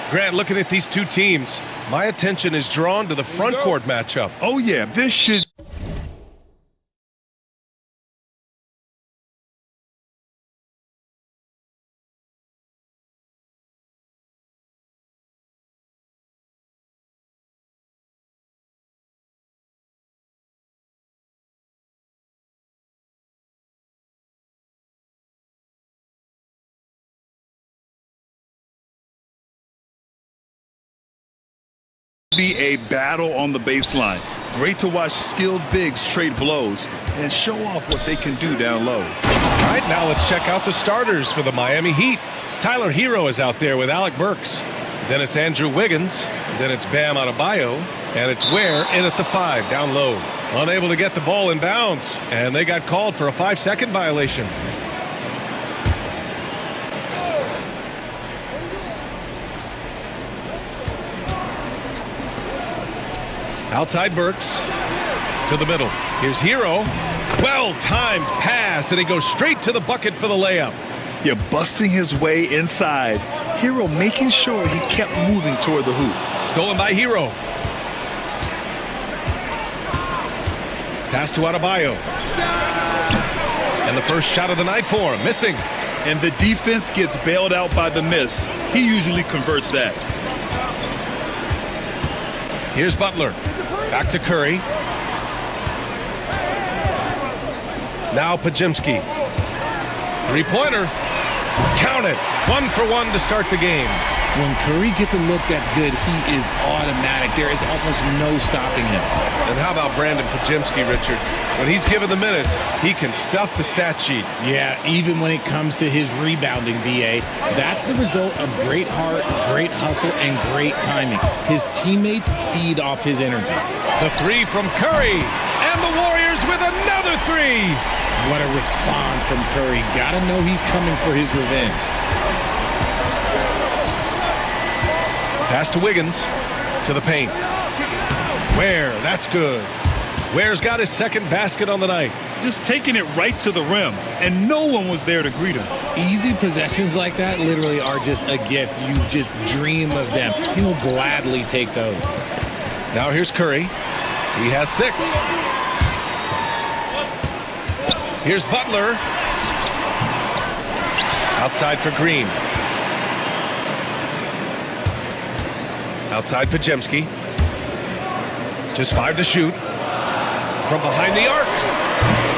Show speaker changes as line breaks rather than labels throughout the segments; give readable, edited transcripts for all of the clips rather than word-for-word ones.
Grant, looking at these two teams, my attention is drawn to the front court matchup.
Oh yeah, this should be a battle on the baseline. Great to watch skilled bigs trade blows and show off what they can do down low.
All right, now let's check out the starters for the Miami Heat. Tyler Hero is out there with Alec Burks. Then it's Andrew Wiggins. Then it's Bam Adebayo. And it's Ware in at the 5, down low. Unable to get the ball in bounds. And they got called for a 5-second violation. Outside Burks to the middle. Here's Hero. Well-timed pass, and he goes straight to the bucket for the layup.
Yeah, busting his way inside. Hero making sure he kept moving toward the hoop.
Stolen by Hero. Pass to Adebayo. And the first shot of the night for him, missing.
And the defense gets bailed out by the miss. He usually converts that.
Here's Butler. Back to Curry. Now Pajimski. Three-pointer. Count it. 1 for 1 to start the game.
When Curry gets a look that's good, he is automatic. There is almost no stopping him.
And how about Brandon Pajimski, Richard? When he's given the minutes, he can stuff the stat sheet.
Yeah, even when it comes to his rebounding, BA. That's the result of great heart, great hustle, and great timing. His teammates feed off his energy.
The 3 from Curry. And the Warriors with another 3.
What a response from Curry. Gotta know he's coming for his revenge.
Pass to Wiggins. To the paint. Ware, that's good. Ware's got his second basket on the night.
Just taking it right to the rim, and no one was there to greet him.
Easy possessions like that literally are just a gift. You just dream of them. He'll gladly take those.
Now here's Curry. He has 6. Here's Butler. Outside for Green. Outside Pajemski. Just 5 to shoot. From behind the arc.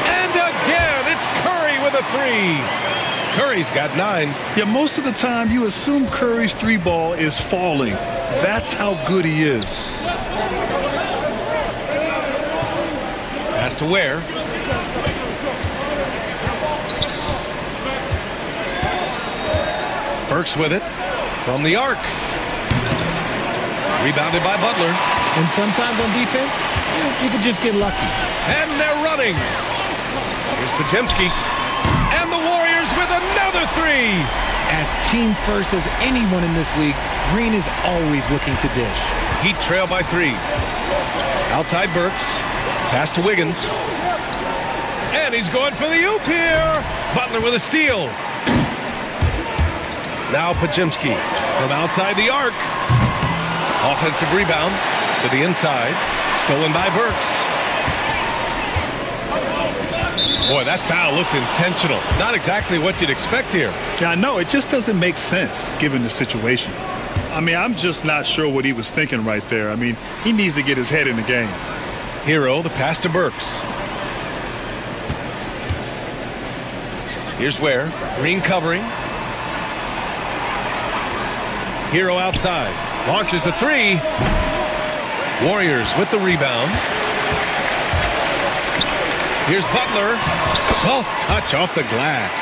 And again, it's Curry with a 3. Curry's got 9.
Yeah, most of the time you assume Curry's 3 ball is falling. That's how good he is.
Pass to Ware. Burks with it. From the arc. Rebounded by Butler.
And sometimes on defense, people just get lucky.
And they're running. Here's Pajemski. And the Warriors with another 3.
As team first as anyone in this league, Green is always looking to dish.
Heat trail by 3. Outside Burks. Pass to Wiggins. And he's going for the oop here. Butler with a steal. Now Pajemski from outside the arc. Offensive rebound to the inside. Stolen by Burks. Boy, that foul looked intentional. Not exactly what you'd expect here.
Yeah, I know. It just doesn't make sense given the situation. I mean, I'm just not sure what he was thinking right there. I mean, he needs to get his head in the game.
Hero, the pass to Burks. Here's Ware. Green covering. Hero outside. Launches a 3. Warriors with the rebound. Here's Butler. Soft touch off the glass.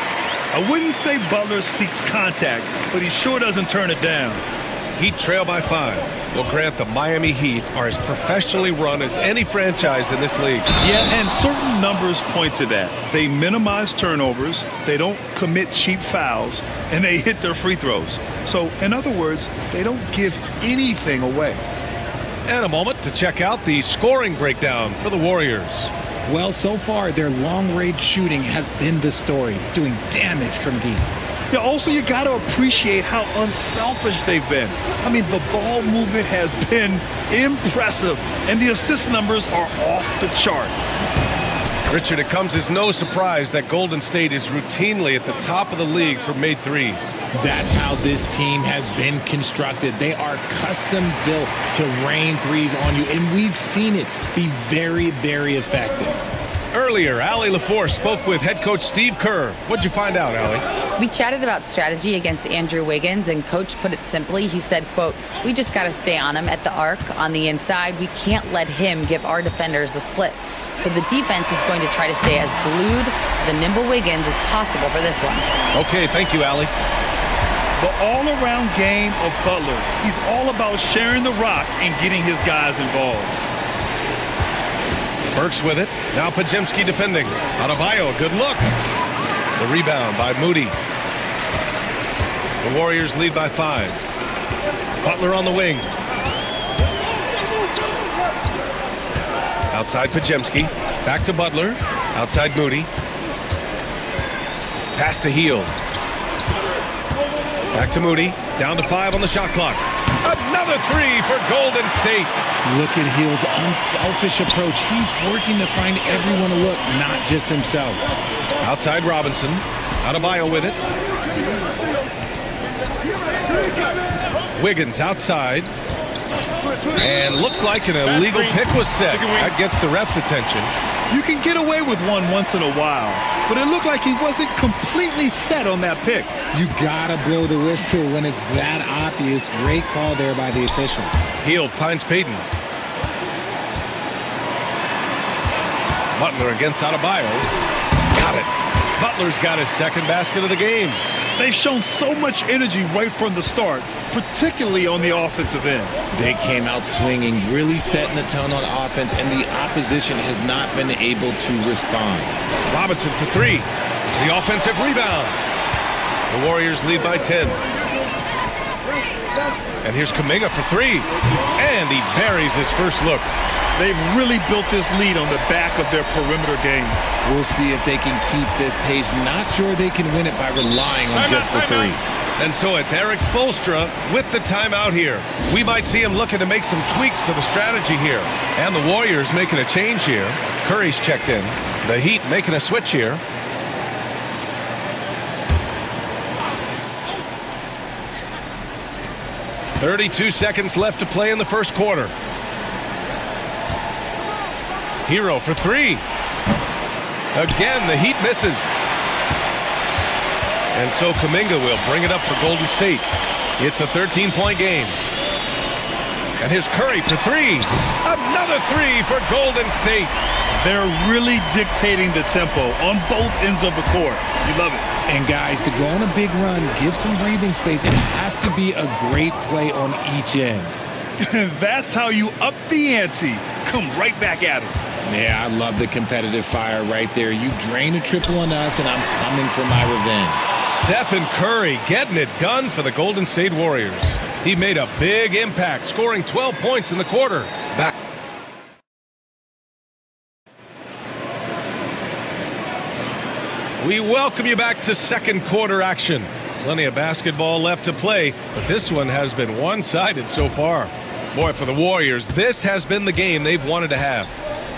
I wouldn't say Butler seeks contact, but he sure doesn't turn it down.
Heat trail by 5. Well, Grant, the Miami Heat are as professionally run as any franchise in this league.
Yeah, and certain numbers point to that. They minimize turnovers, they don't commit cheap fouls, and they hit their free throws. So, in other words, they don't give anything away.
And a moment to check out the scoring breakdown for the Warriors.
Well, so far, their long-range shooting has been the story, doing damage from deep.
Yeah, also, you got to appreciate how unselfish they've been. I mean, the ball movement has been impressive, and the assist numbers are off the chart.
Richard, it comes as no surprise that Golden State is routinely at the top of the league for made threes.
That's how this team has been constructed. They are custom built to rain threes on you, and we've seen it be very, very effective.
Earlier, Allie LaForce spoke with head coach Steve Kerr. What'd you find out, Allie?
We chatted about strategy against Andrew Wiggins, and coach put it simply. He said, quote, "We just got to stay on him at the arc on the inside. We can't let him give our defenders the slip. So the defense is going to try to stay as glued to the nimble Wiggins as possible for this one."
Okay, thank you, Allie.
The all-around game of Butler. He's all about sharing the rock and getting his guys involved.
Burks with it. Now Podziemski defending. Adebayo, good look. The rebound by Moody. The Warriors lead by 5. Butler on the wing. Outside Podziemski. Back to Butler. Outside Moody. Pass to Hield. Back to Moody. Down to 5 on the shot clock. Another three for Golden State.
Look at Hield's unselfish approach. He's working to find everyone to look, not just himself.
Outside Robinson. Adebayo with it. Wiggins outside. And looks like an illegal pick was set. That gets the ref's attention.
You can get away with one once in a while, but it looked like he wasn't completely set on that pick.
You gotta blow the whistle when it's that obvious. Great call there by the official.
Hield finds Payton. Butler against Adebayo. Got it. Butler's got his second basket of the game.
They've shown so much energy right from the start, particularly on the offensive end.
They came out swinging, really setting the tone on offense, and the opposition has not been able to respond.
Robinson for 3. The offensive rebound. The Warriors lead by 10. And here's Kuminga for 3. And he buries his first look.
They've really built this lead on the back of their perimeter game.
We'll see if they can keep this pace. Not sure they can win it by relying on just the 3.
And so it's Eric Spoelstra with the timeout here. We might see him looking to make some tweaks to the strategy here. And the Warriors making a change here. Curry's checked in. The Heat making a switch here. .32 seconds left to play in the first quarter. Hero for 3. Again, the Heat misses. And so Kuminga will bring it up for Golden State. It's a 13-point game. And here's Curry for 3. Another 3 for Golden State.
They're really dictating the tempo on both ends of the court. You love it.
And guys, to go on a big run, get some breathing space, it has to be a great play on each end.
That's how you up the ante. Come right back at him.
Yeah, I love the competitive fire right there. You drain a triple on us, and I'm coming for my revenge.
Stephen Curry getting it done for the Golden State Warriors. He made a big impact, scoring 12 points in the quarter. Back. We welcome you back to second quarter action. Plenty of basketball left to play, but this one has been one-sided so far. Boy, for the Warriors, this has been the game they've wanted to have.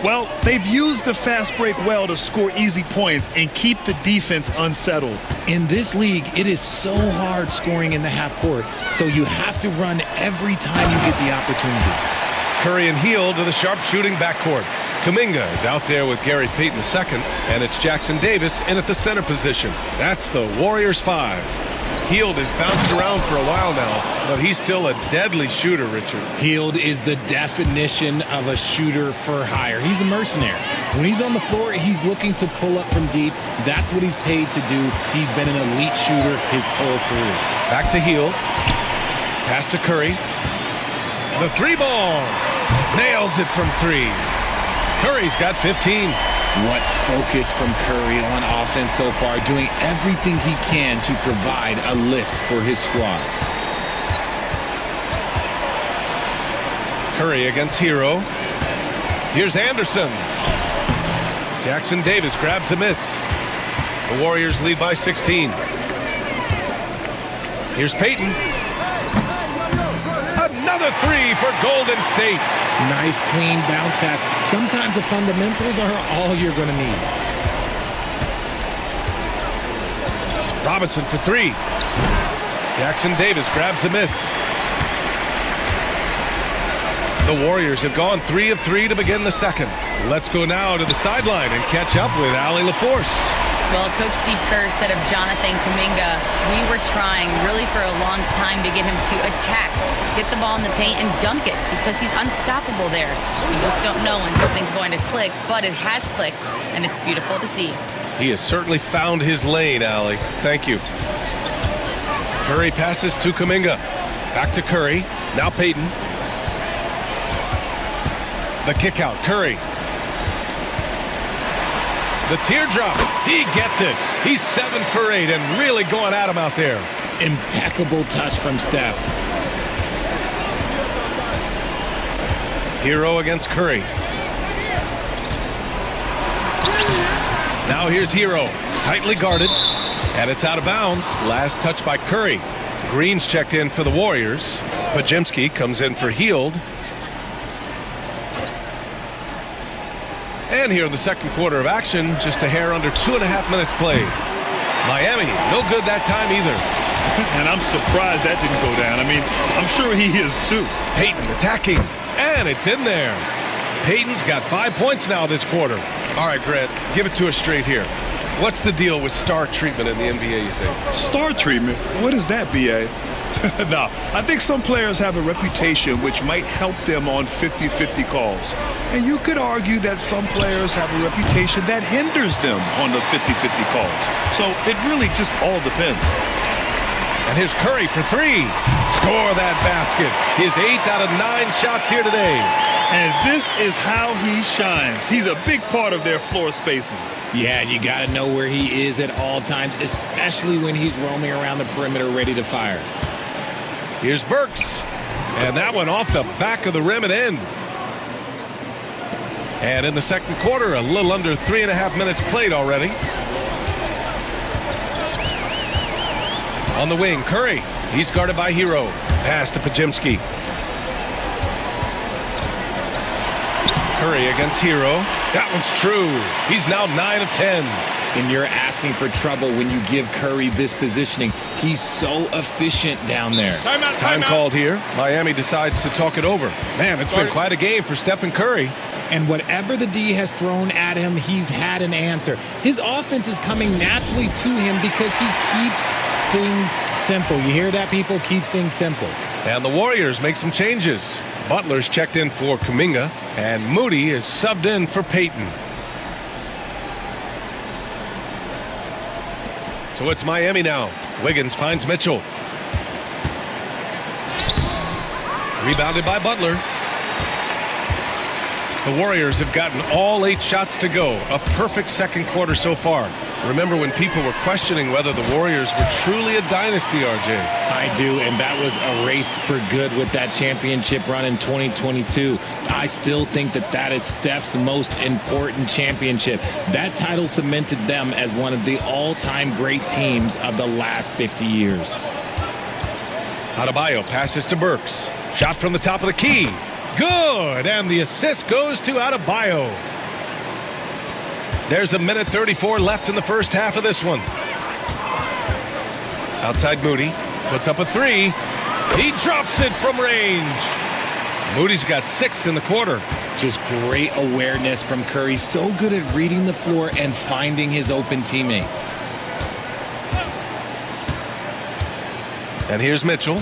Well, they've used the fast break well to score easy points and keep the defense unsettled.
In this league, it is so hard scoring in the half court, so you have to run every time you get the opportunity.
Curry and Hield to the sharpshooting backcourt. Kuminga is out there with Gary Payton II, and it's Jackson Davis in at the center position. That's the Warriors 5. Hield has bounced around for a while now, but he's still a deadly shooter, Richard.
Hield is the definition of a shooter for hire. He's a mercenary. When he's on the floor, he's looking to pull up from deep. That's what he's paid to do. He's been an elite shooter his whole career.
Back to Hield. Pass to Curry. The 3-ball. Nails it from 3. Curry's got 15.
What focus from Curry on offense so far, doing everything he can to provide a lift for his squad.
Curry against Hero. Here's Anderson. Jackson Davis grabs a miss. The Warriors lead by 16. Here's Payton. Another three for Golden State.
Nice, clean bounce pass. Sometimes the fundamentals are all you're going to need.
Robinson for three. Jackson Davis grabs the miss. The Warriors have gone 3 of 3 to begin the second. Let's go now to the sideline and catch up with Allie LaForce.
Well, Coach Steve Kerr said of Jonathan Kuminga, we were trying really for a long time to get him to attack, get the ball in the paint and dunk it because he's unstoppable there. You just don't know when something's going to click, but it has clicked, and it's beautiful to see.
He has certainly found his lane, Allie. Thank you. Curry passes to Kuminga. Back to Curry. Now Payton. The kick out, Curry. The teardrop, he gets it. He's 7 for 8 and really going at him out there.
Impeccable touch from Steph.
Hero against Curry. Now here's Hero, tightly guarded, and it's out of bounds. Last touch by Curry. Green's checked in for the Warriors. Pajemski comes in for Hield. And here in the second quarter of action, just a hair under 2.5 minutes played. Miami, no good that time either.
And I'm surprised that didn't go down. I mean, I'm sure he is too.
Payton attacking, and it's in there. Payton's got 5 points now this quarter. All right, Grant, give it to us straight here. What's the deal with star treatment in the NBA, you think?
Star treatment? What is that, B.A.? No, I think some players have a reputation which might help them on 50-50 calls. And you could argue that some players have a reputation that hinders them on the 50-50 calls. So it really just all depends.
And here's Curry for three. Score that basket. His 8th out of 9 shots here today.
And this is how he shines. He's a big part of their floor spacing.
Yeah, you got to know where he is at all times, especially when he's roaming around the perimeter ready to fire.
Here's Burks. And that one off the back of the rim and in. And in the second quarter, a little under 3.5 minutes played already. On the wing, Curry. He's guarded by Hero. Pass to Pajemski. Curry against Hero. That one's true. He's now 9 of 10.
And you're asking for trouble when you give Curry this positioning. He's so efficient down there.
Time called here. Miami decides to talk it over. Man, it's been quite a game for Stephen Curry.
And whatever the D has thrown at him, he's had an answer. His offense is coming naturally to him because he keeps things simple. You hear that, people? Keeps things simple.
And the Warriors make some changes. Butler's checked in for Kuminga, and Moody is subbed in for Payton. So it's Miami now. Wiggins finds Mitchell. Rebounded by Butler. The Warriors have gotten all 8 shots to go. A perfect second quarter so far. Remember when people were questioning whether the Warriors were truly a dynasty, RJ?
I do, and that was erased for good with that championship run in 2022. I still think that that is Steph's most important championship. That title cemented them as one of the all-time great teams of the last 50 years.
Adebayo passes to Burks. Shot from the top of the key. Good, and the assist goes to Adebayo. There's 1:34 left in the first half of this one. Outside Moody, puts up a three. He drops it from range. Moody's got 6 in the quarter.
Just great awareness from Curry. So good at reading the floor and finding his open teammates.
And here's Mitchell.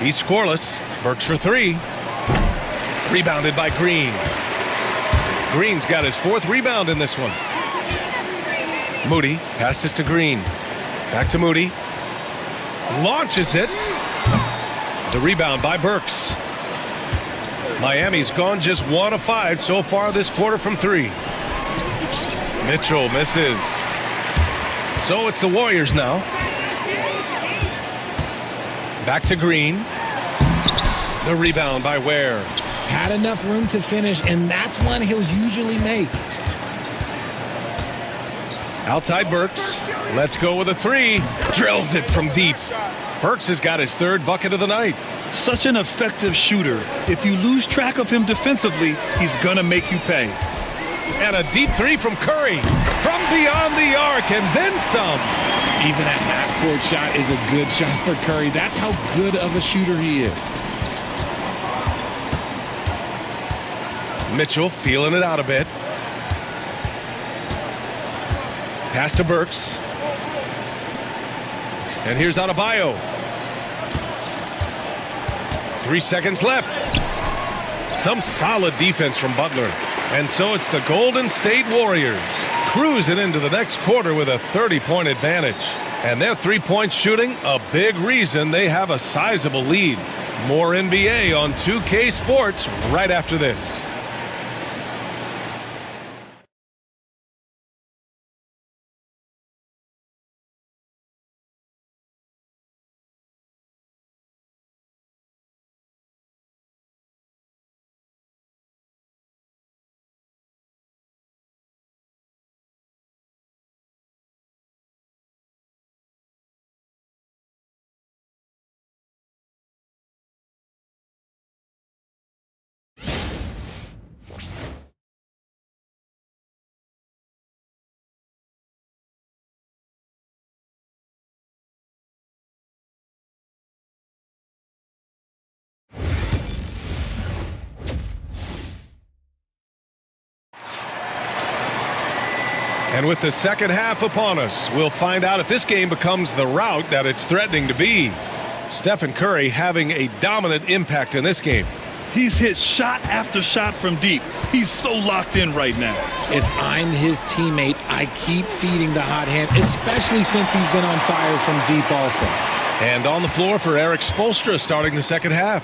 He's scoreless. Burks for 3. Rebounded by Green. Green's got his 4th rebound in this one. Moody passes to Green. Back to Moody. Launches it. The rebound by Burks. Miami's gone just 1 of 5 so far this quarter from 3. Mitchell misses. So it's the Warriors now. Back to Green. The rebound by Ware.
Had enough room to finish, and that's one he'll usually make.
Outside Burks. Let's go with a three. Drills it from deep. Burks has got his third bucket of the night.
Such an effective shooter. If you lose track of him defensively, he's gonna make you pay.
And a deep three from Curry. From beyond the arc and then some.
Even a half-court shot is a good shot for Curry. That's how good of a shooter he is.
Mitchell feeling it out a bit. Pass to Burks. And here's Adebayo. 3 seconds left. Some solid defense from Butler. And so it's the Golden State Warriors cruising into the next quarter with a 30-point advantage. And their three-point shooting, a big reason they have a sizable lead. More NBA on 2K Sports right after this. And with the second half upon us, we'll find out if this game becomes the rout that it's threatening to be. Stephen Curry having a dominant impact in this game.
He's hit shot after shot from deep. He's so locked in right now.
If I'm his teammate, I keep feeding the hot hand, especially since he's been on fire from deep also.
And on the floor for Eric Spoelstra starting the second half.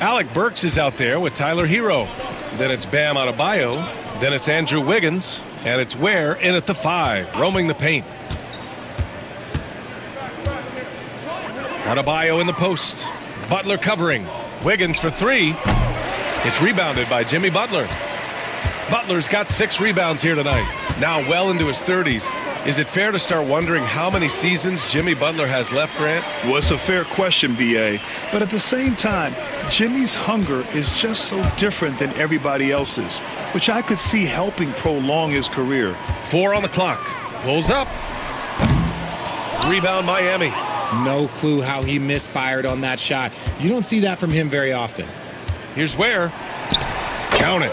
Alec Burks is out there with Tyler Hero. Then it's Bam Adebayo. Then it's Andrew Wiggins. And it's Ware in at the 5, roaming the paint. Adebayo in the post. Butler covering. Wiggins for 3. It's rebounded by Jimmy Butler. Butler's got 6 rebounds here tonight. Now well into his 30s. Is it fair to start wondering how many seasons Jimmy Butler has left, Grant?
Well, it's a fair question, B.A. But at the same time, Jimmy's hunger is just so different than everybody else's, which I could see helping prolong his career.
4 on the clock. Pulls up. Rebound Miami.
No clue how he misfired on that shot. You don't see that from him very often.
Here's Ware. Count it.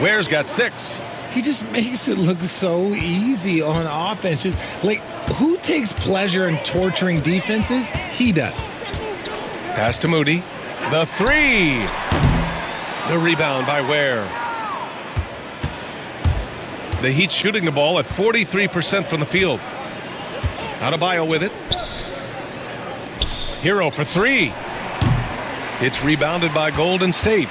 Ware's got 6.
He just makes it look so easy on offense. Like, who takes pleasure in torturing defenses? He does.
Pass to Moody. The 3. The rebound by Ware. The Heat shooting the ball at 43% from the field. Adebayo with it. Hero for 3. It's rebounded by Golden State.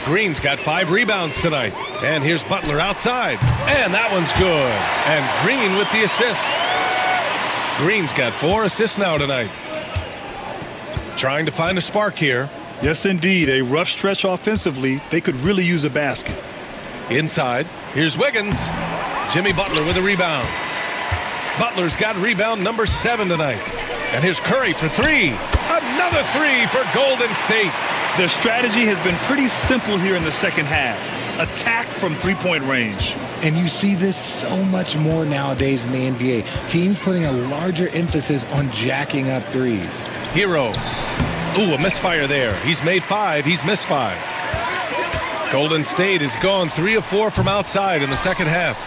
Green's got 5 rebounds tonight. And here's Butler outside. And that one's good. And Green with the assist. Green's got 4 assists now tonight. Trying to find a spark here.
Yes, indeed. A rough stretch offensively. They could really use a basket.
Inside. Here's Wiggins. Jimmy Butler with a rebound. Butler's got rebound number 7 tonight. And here's Curry for 3. Another 3 for Golden State.
Their strategy has been pretty simple here in the second half. Attack from three-point range.
And you see this so much more nowadays in the NBA. Teams putting a larger emphasis on jacking up threes.
Hero. Ooh, a misfire there. He's made 5. He's missed 5. Golden State has gone 3 of 4 from outside in the second half.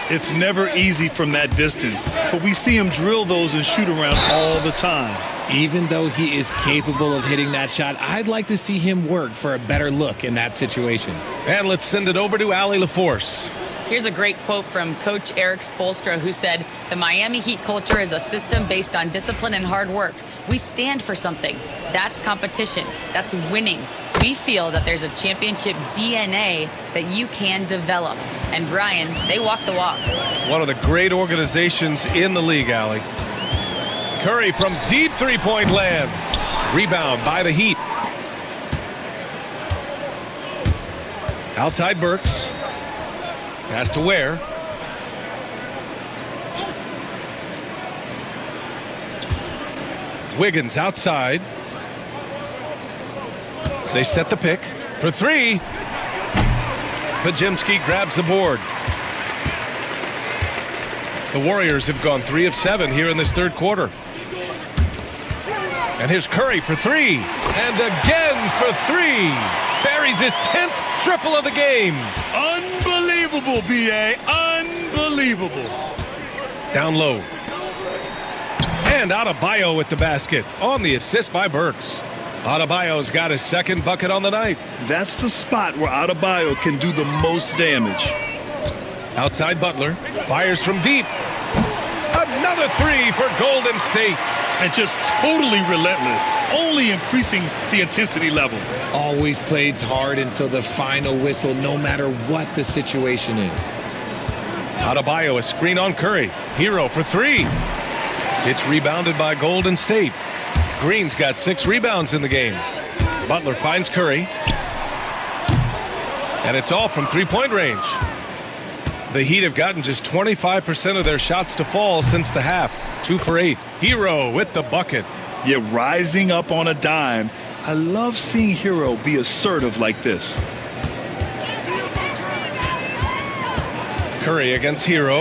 It's never easy from that distance, but we see him drill those and shoot around all the time.
Even though he is capable of hitting that shot, I'd like to see him work for a better look in that situation.
And let's send it over to Allie LaForce.
Here's a great quote from Coach Eric Spoelstra, who said, "The Miami Heat culture is a system based on discipline and hard work. We stand for something. That's competition. That's winning. We feel that there's a championship DNA that you can develop." And Brian, they walk the walk.
One of the great organizations in the league, Allie. Curry from deep three-point land. Rebound by the Heat. Outside Burks. Pass to Ware. Wiggins outside. They set the pick for three. Pajemski grabs the board. The Warriors have gone 3 of 7 here in this third quarter. And here's Curry for three. And again for three. Buries his 10th triple of the game.
Unbelievable, B.A. Unbelievable.
Down low. And Adebayo with the basket on the assist by Burks. Adebayo's got his second bucket on the night.
That's the spot where Adebayo can do the most damage.
Outside Butler, fires from deep. Another three for Golden State.
And just totally relentless, only increasing the intensity level.
Always plays hard until the final whistle, no matter what the situation is.
Adebayo, a screen on Curry. Hero for three. It's rebounded by Golden State. Green's got 6 rebounds in the game. Butler finds Curry. And it's all from three-point range. The Heat have gotten just 25% of their shots to fall since the half. 2 for 8. Hero with the bucket.
Yeah, rising up on a dime. I love seeing Hero be assertive like this.
Curry against Hero.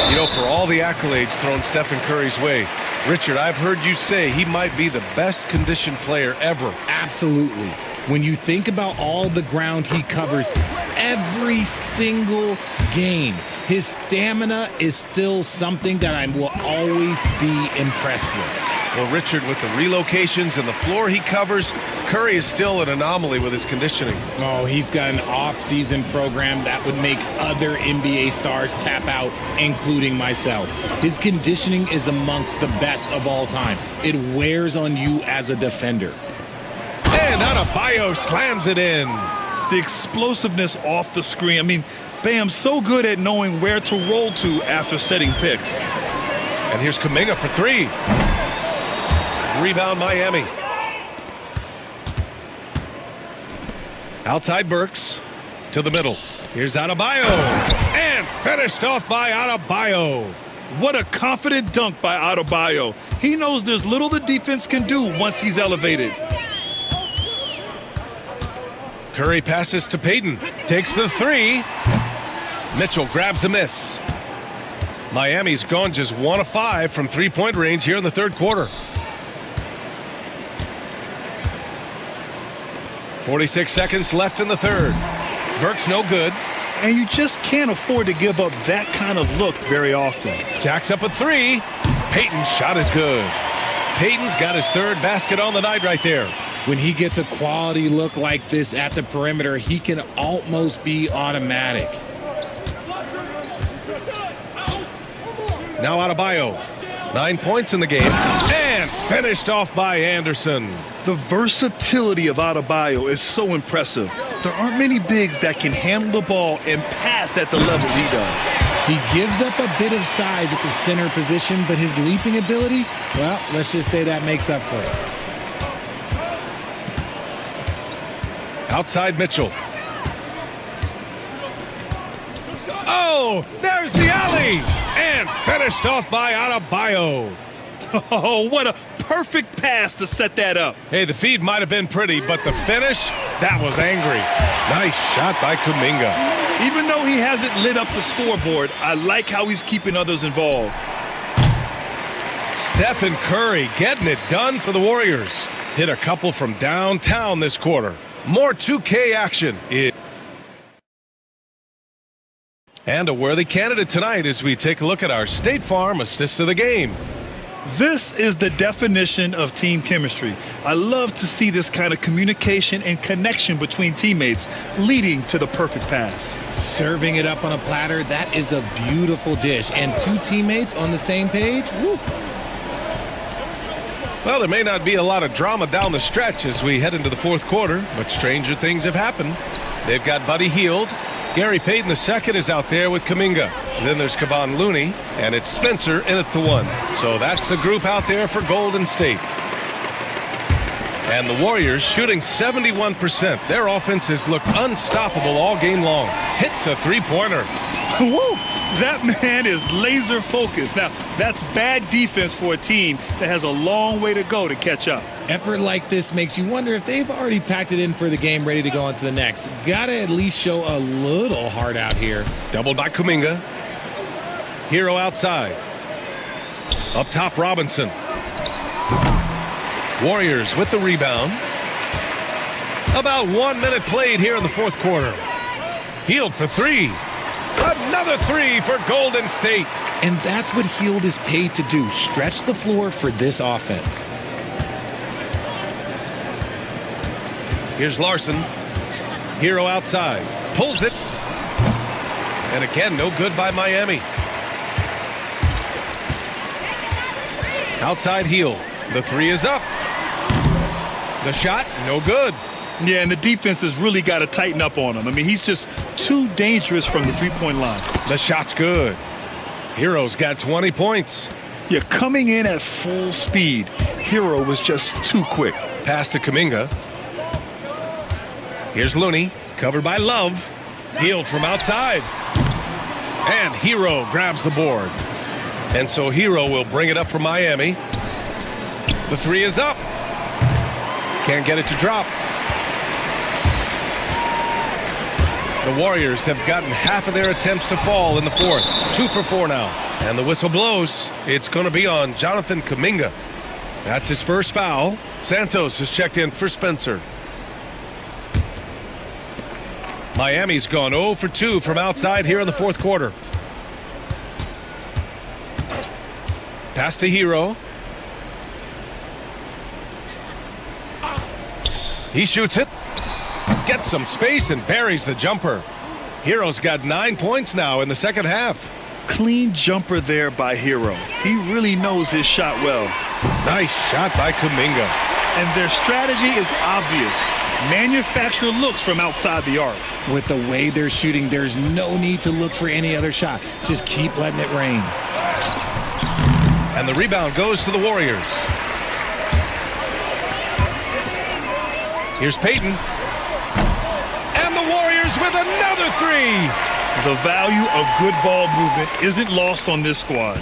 You know, for all the accolades thrown Stephen Curry's way, Richard, I've heard you say he might be the best conditioned player ever.
Absolutely. When you think about all the ground he covers every single game, his stamina is still something that I will always be impressed with.
Well, Richard, with the relocations and the floor he covers, Curry is still an anomaly with his conditioning.
Oh, he's got an off-season program that would make other NBA stars tap out, including myself. His conditioning is amongst the best of all time. It wears on you as a defender.
And Adebayo slams it in.
The explosiveness off the screen. I mean, Bam's so good at knowing where to roll to after setting picks.
And here's Kuminga for three. Rebound Miami. Outside Burks to the middle. Here's Adebayo. And finished off by Adebayo.
What a confident dunk by Adebayo. He knows there's little the defense can do once he's elevated.
Curry passes to Payton. Takes the three. Mitchell grabs a miss. Miami's gone just 1 of 5 from three-point range here in the third quarter. 46 seconds left in the third. Burks no good.
And you just can't afford to give up that kind of look very often.
Jacks up a three. Payton's shot is good. Payton's got his third basket on the night right there.
When he gets a quality look like this at the perimeter, he can almost be automatic.
Now Adebayo. 9 points in the game. And finished off by Anderson.
The versatility of Adebayo is so impressive. There aren't many bigs that can handle the ball and pass at the level he does.
He gives up a bit of size at the center position, but his leaping ability, well, let's just say that makes up for it.
Outside Mitchell. Oh, there's the alley! And finished off by Adebayo.
Oh, what a perfect pass to set that up.
Hey, the feed might have been pretty, but the finish, that was angry. Nice shot by Kuminga.
Even though he hasn't lit up the scoreboard, I like how he's keeping others involved.
Stephen Curry getting it done for the Warriors. Hit a couple from downtown this quarter. More 2K action. And a worthy candidate tonight as we take a look at our State Farm assists of the game.
This is the definition of team chemistry. I love to see this kind of communication and connection between teammates leading to the perfect pass.
Serving it up on a platter, that is a beautiful dish. And 2 teammates on the same page, woo.
Well, there may not be a lot of drama down the stretch as we head into the fourth quarter, but stranger things have happened. They've got Buddy Hield. Gary Payton II is out there with Kuminga. Then there's Kevon Looney, and it's Spencer in at the 1. So that's the group out there for Golden State. And the Warriors shooting 71%. Their offense has looked unstoppable all game long. Hits a three-pointer.
Woo! That man is laser focused. Now, that's bad defense for a team that has a long way to go to catch up.
Effort like this makes you wonder if they've already packed it in for the game, ready to go on to the next. Gotta at least show a little heart out here.
Doubled by Kuminga. Hero outside. Up top, Robinson. Warriors with the rebound. About 1 minute played here in the fourth quarter. Hield for three. Another three for Golden State.
And that's what Hield is paid to do, stretch the floor for this offense.
Here's Larson. Hero outside. Pulls it. And again, no good by Miami. Outside Hield. The three is up. The shot, no good.
Yeah, and the defense has really got to tighten up on him. I mean, he's just too dangerous from the three-point line.
The shot's good. Hero's got 20 points.
Yeah, coming in at full speed. Hero was just too quick.
Pass to Kuminga. Here's Looney, covered by Love. Hield from outside. And Hero grabs the board. And so Hero will bring it up for Miami. The three is up. Can't get it to drop. The Warriors have gotten half of their attempts to fall in the fourth. 2 for 4 now. And the whistle blows. It's going to be on Jonathan Kuminga. That's his first foul. Santos has checked in for Spencer. Miami's gone 0 for 2 from outside here in the fourth quarter. Pass to Hero. He shoots it. Gets some space and buries the jumper. Hero's got 9 points now in the second half.
Clean jumper there by Hero. He really knows his shot well.
Nice shot by Kuminga.
And their strategy is obvious. Manufacture looks from outside the arc.
With the way they're shooting, there's no need to look for any other shot. Just keep letting it rain.
And the rebound goes to the Warriors. Here's Payton. And the Warriors with another three.
The value of good ball movement isn't lost on this squad.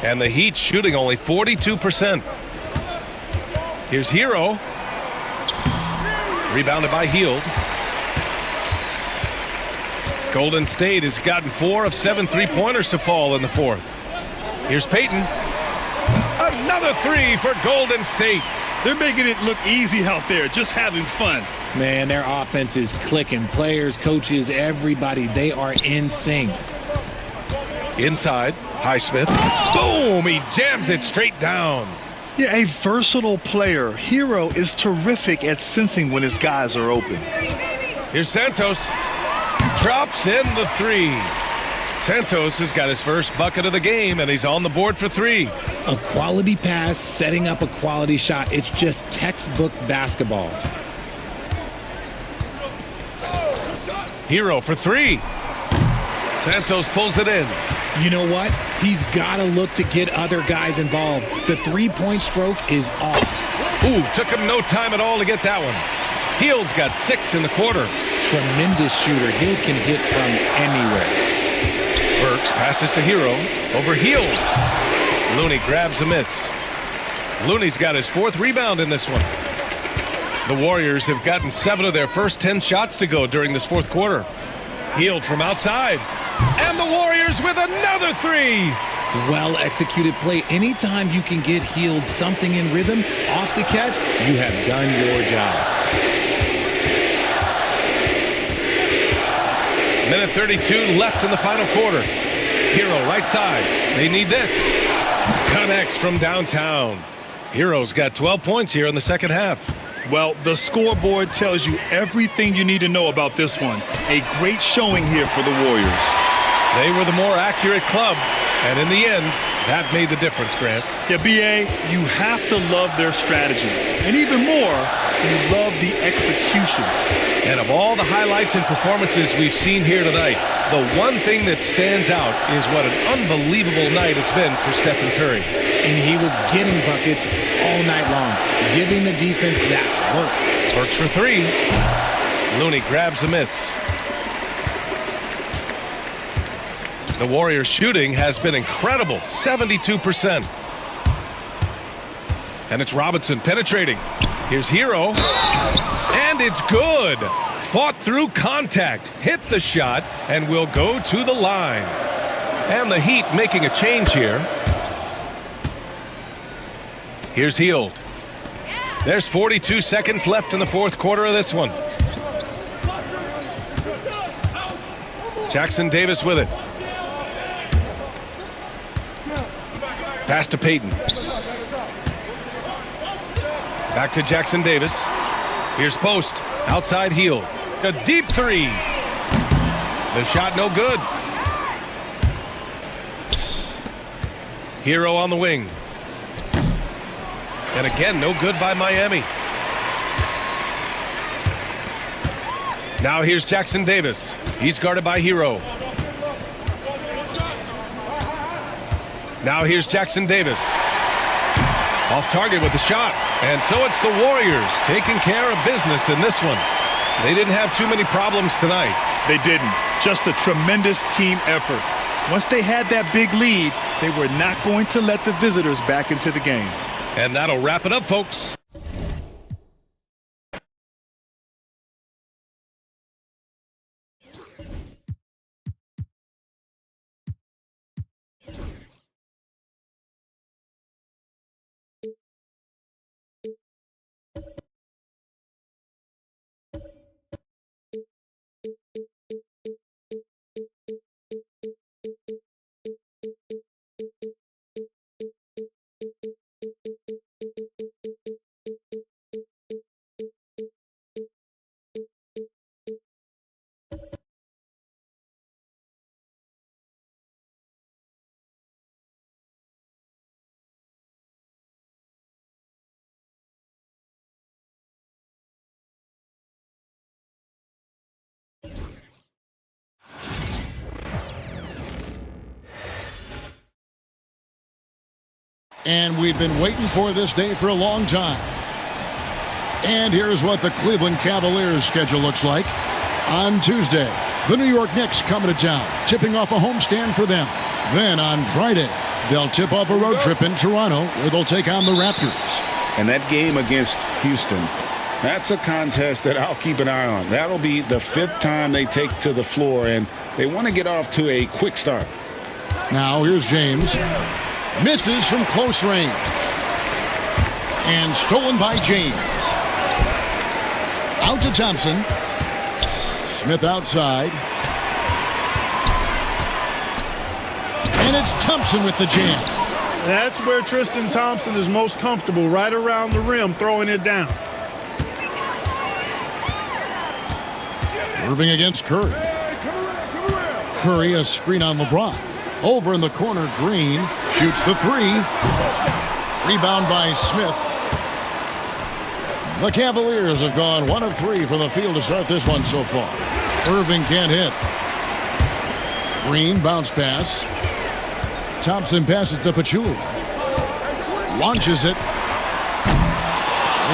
And the Heat shooting only 42%. Here's Hero. Rebounded by Hield. Golden State has gotten 4 of 7 three-pointers to fall in the fourth. Here's Payton. Another three for Golden State.
They're making it look easy out there, just having fun.
Man, their offense is clicking. Players, coaches, everybody, they are in sync.
Inside, Highsmith. Boom! He jams it straight down.
Yeah, a versatile player. Hero is terrific at sensing when his guys are open.
Here's Santos. Drops in the three. Santos has got his first bucket of the game, and he's on the board for three.
A quality pass, setting up a quality shot. It's just textbook basketball.
Hero for three. Santos pulls it in.
You know what? He's got to look to get other guys involved. The three-point stroke is off.
Ooh, took him no time at all to get that one. Hield's got 6 in the quarter.
Tremendous shooter. Hield can hit from anywhere.
Burks passes to Hero. Over Hield. Looney grabs a miss. Looney's got his 4th rebound in this one. The Warriors have gotten 7 of their first 10 shots to go during this fourth quarter. Hield from outside. And the Warriors with another three.
Well-executed play. Anytime you can get Hield something in rhythm off the catch, you have done your job.
Minute 32 left in the final quarter. Hero right side. They need this. Connects from downtown. Hero's got 12 points here in the second half.
Well, the scoreboard tells you everything you need to know about this one. A great showing here for the Warriors.
They were the more accurate club, and in the end, that made the difference, Grant.
Yeah, B.A., you have to love their strategy. And even more, you love the execution.
And of all the highlights and performances we've seen here tonight, the one thing that stands out is what an unbelievable night it's been for Stephen Curry.
And he was getting buckets all night long, giving the defense that work.
Works for three. Looney grabs a miss. The Warriors' shooting has been incredible, 72%. And it's Robinson penetrating. Here's Hero. And it's good. Fought through contact, hit the shot, and will go to the line. And the Heat making a change here. Here's Hield. There's 42 seconds left in the fourth quarter of this one. Jackson Davis with it. Pass to Payton. Back to Jackson Davis. Here's Post. Outside Hield. A deep three. The shot no good. Hero on the wing. And again, no good by Miami. Now here's Jackson Davis. He's guarded by Hero. Now here's Jackson Davis. Off target with the shot. And so it's the Warriors taking care of business in this one. They didn't have too many problems tonight.
They didn't. Just a tremendous team effort. Once they had that big lead, they were not going to let the visitors back into the game.
And that'll wrap it up, folks.
And we've been waiting for this day for a long time. And here's what the Cleveland Cavaliers' schedule looks like. On Tuesday, the New York Knicks coming to town, tipping off a homestand for them. Then on Friday, they'll tip off a road trip in Toronto where they'll take on the Raptors.
And that game against Houston, that's a contest that I'll keep an eye on. That'll be the 5th time they take to the floor, and they want to get off to a quick start.
Now here's James. Misses from close range. And stolen by James. Out to Thompson. Smith outside. And it's Thompson with the jam.
That's where Tristan Thompson is most comfortable, right around the rim, throwing it down.
Irving against Curry. Curry, a screen on LeBron. Over in the corner, Green shoots the three. Rebound by Smith. The Cavaliers have gone 1 of 3 from the field to start this one so far. Irving can't hit. Green, bounce pass. Thompson passes to Pachulia. Launches it.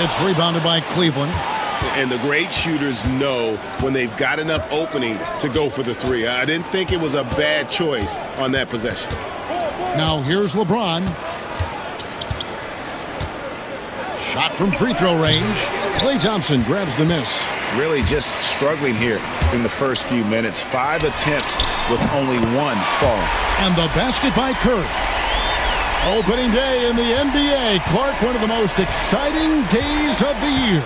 It's rebounded by Cleveland.
And the great shooters know when they've got enough opening to go for the three. I didn't think it was a bad choice on that possession.
Now here's LeBron. Shot from free throw range. Klay Thompson grabs the miss.
Really just struggling here in the first few minutes. 5 attempts with only 1 falling.
And the basket by Curry. Opening day in the NBA. Clark, one of the most exciting days of the year.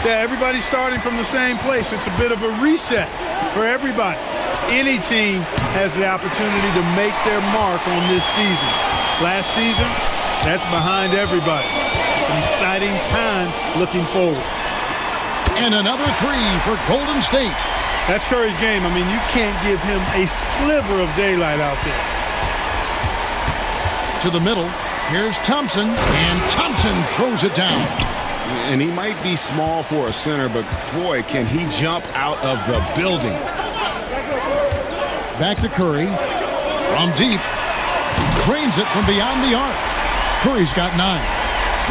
Yeah, everybody's starting from the same place. It's a bit of a reset for everybody. Any team has the opportunity to make their mark on this season. Last season, that's behind everybody. It's an exciting time looking forward.
And another three for Golden State.
That's Curry's game. I mean, you can't give him a sliver of daylight out there.
To the middle, here's Thompson, and Thompson throws it down.
And he might be small for a center, but boy, can he jump out of the building.
Back to Curry. From deep. Cranes it from beyond the arc. Curry's got 9.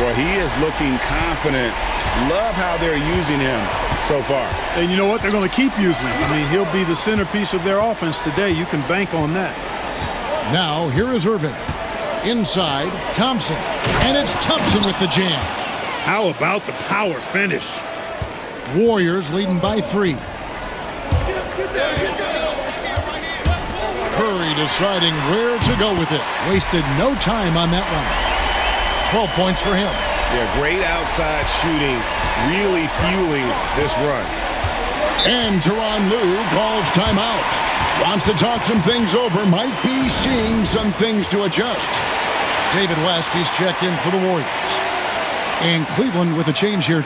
Boy, he is looking confident. Love how they're using him so far.
And you know what? They're going to keep using him. I mean, he'll be the centerpiece of their offense today. You can bank on that.
Now, here is Irving. Inside, Thompson. And it's Thompson with the jam.
How about the power finish?
Warriors leading by 3. Curry deciding where to go with it. Wasted no time on that one. 12 points for him.
Yeah, great outside shooting, really fueling this run.
And Tyronn Lue calls timeout. Wants to talk some things over. Might be seeing some things to adjust. David West, he's checked in for the Warriors. And Cleveland with a change here.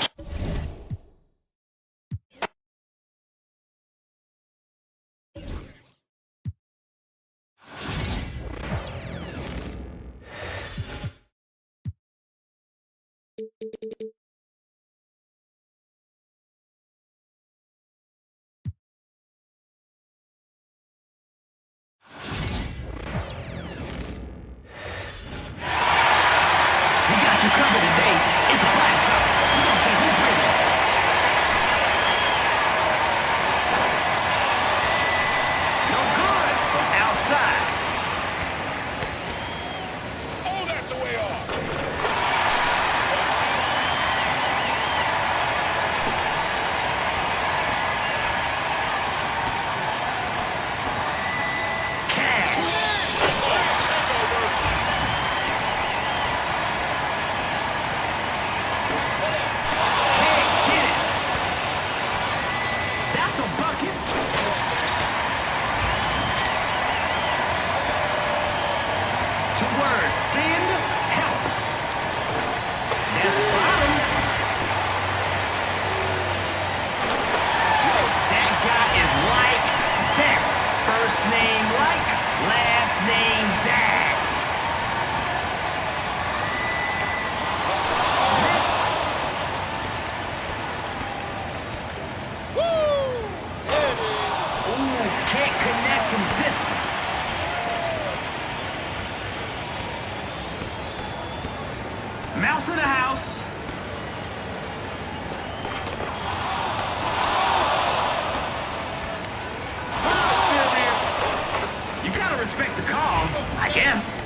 Mouse in the house. Serious. You gotta respect the call, I guess.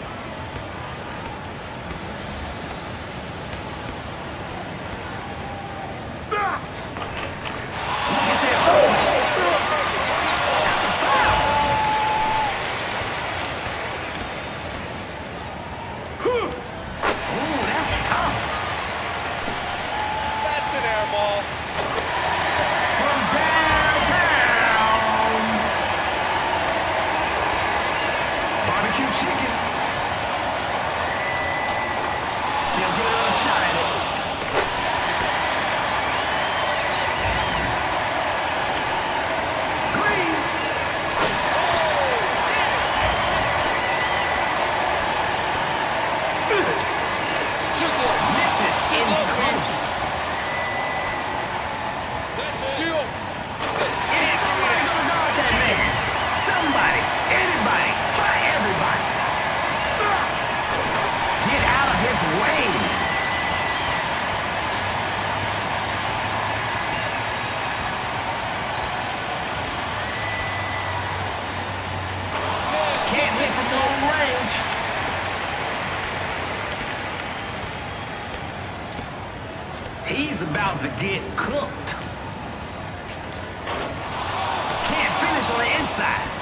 He's about to get cooked. Can't finish on the inside.